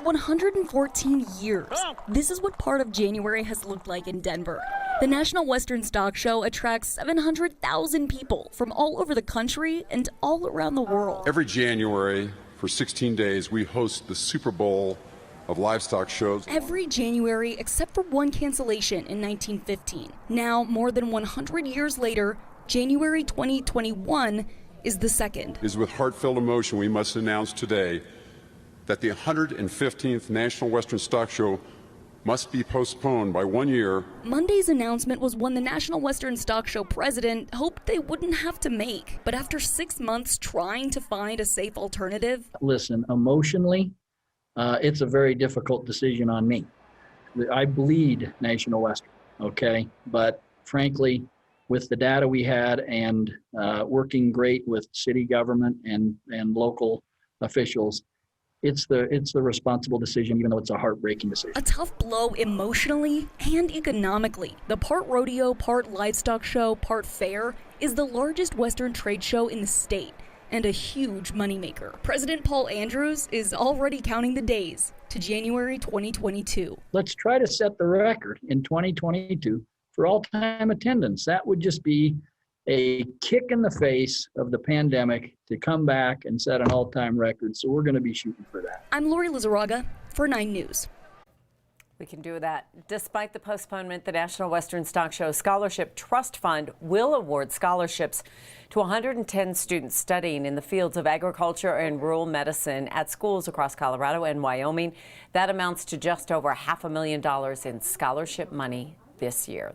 114 years, this is what part of January has looked like in Denver. The National Western Stock Show attracts 700,000 people from all over the country and all around the world. Every January, for 16 days, we host the Super Bowl of livestock shows. Every January, except for one cancellation in 1915. Now, more than 100 years later, January 2021 is the second. It is with heartfelt emotion we must announce today that the 115th National Western Stock Show must be postponed by 1 year. Monday's announcement was one the National Western Stock Show president hoped they wouldn't have to make. But after 6 months trying to find a safe alternative. Listen, emotionally, it's a very difficult decision on me. I bleed National Western, okay? But frankly, with the data we had and working great with city government and local officials, it's the responsible decision, even though it's a heartbreaking decision. A tough blow emotionally and economically. The part rodeo, part livestock show, part fair is the largest Western trade show in the state and a huge moneymaker. President Paul Andrews is already counting the days to January 2022. Let's try to set the record in 2022 for all-time attendance. That would just be a kick in the face of the pandemic to come back and set an all-time record. So we're going to be shooting for that. I'm Lori Lizarraga for 9 News. We can do that. Despite the postponement, the National Western Stock Show Scholarship Trust Fund will award scholarships to 110 students studying in the fields of agriculture and rural medicine at schools across Colorado and Wyoming. That amounts to just over $500,000 in scholarship money this year.